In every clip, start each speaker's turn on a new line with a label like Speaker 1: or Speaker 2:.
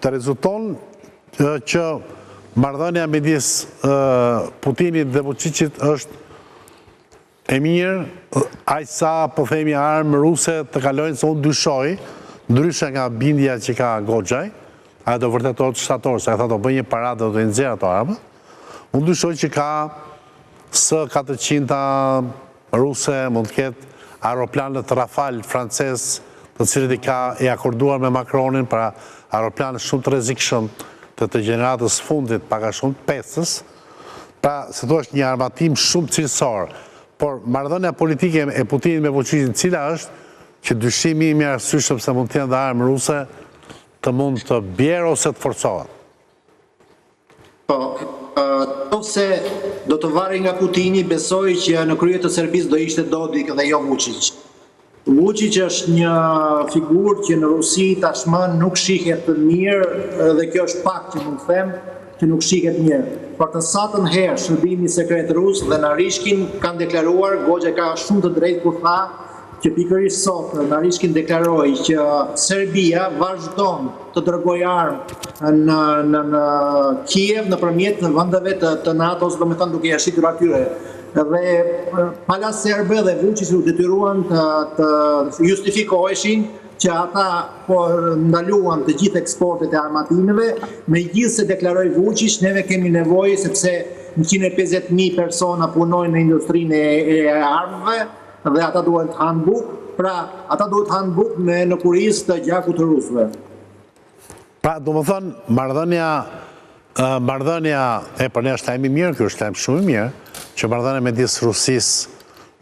Speaker 1: të rezulton që marrëdhënia midis Putinit dhe Vučićit është e mirë, aq sa po themi armë ruse të kalojnë, se unë dyshoj, ndryshe nga bindja që ka Goxhaj, ajo do vërtetohet shtator, se ka thënë do bëj një paradë dhe do nxjerr ato armë. Unë dyshoj që ka S-400 ruse, mund të ketë aeroplanet Rafale francez, të cilët i akorduar me Macronin për aeroplanet shumë të rrezikshëm të gjeneratës fundit, paka shumë të pesës, pra se to është një armatim shumë cilësor. Por marrëdhënia politike e Putinit me Vučićin, cila është që dyshimi i arsyeshëm se mund të jenë dhe armë ruse të mund të bjerë ose të forcohet?
Speaker 2: Ose do të varri nga Putini, besoj që në krye të Serbisë do ishte Dodik dhe jo Vučić. Vučić është një figurë që në Rusi tashmë nuk shihet mirë dhe kjo është pak që mund të them që nuk shihet mirë. Për të satën herë shërbimi sekret rus dhe Narishkin kanë deklaruar, Goxha ka shumë të drejtë kur tha që pikërisht sot Narishkin deklaroi që Serbia vazhdon të dërgojë armë në Kiev nëpërmjet vendeve të NATO-s, domethënë duke ia shitur atyre. Dhe pala serbe dhe Vučić u detyruan të justifikoheshin që ata po ndaluan të gjithë eksportet e armatimeve, megjithëse deklaroi Vučić, neve kemi nevojë sepse 150.000 persona punojnë në industrinë e armëve dhe ata duhet të hanë bukë, pra ata duhet të hanë bukë në kurizë të gjakut të rusëve.
Speaker 1: Pra, do më thënë, marrëdhënia e për ne është lajm i mirë, kjo është lajm shumë i mirë, që marrëdhënia midis Rusisë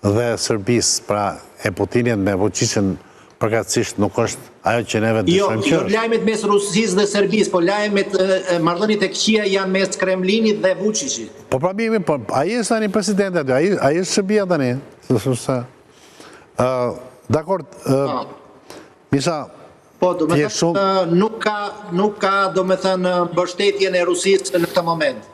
Speaker 1: dhe Serbisë, pra e Putinit me Vučićin përkatësisht nuk është ajo që neve dëshojmë që është.
Speaker 2: Jo, lajmet mes Rusisë dhe Serbisë, po lajmet marrëdhëniet e këqija janë mes Kremlinit dhe Vučićit.
Speaker 1: Po pra mirë, po ai është tani presidenti aty, ai është Serbia tani. Dakor, Misha,
Speaker 2: po, do me thënë, nuk ka do me thënë mbështetjen e Rusisë në këtë moment.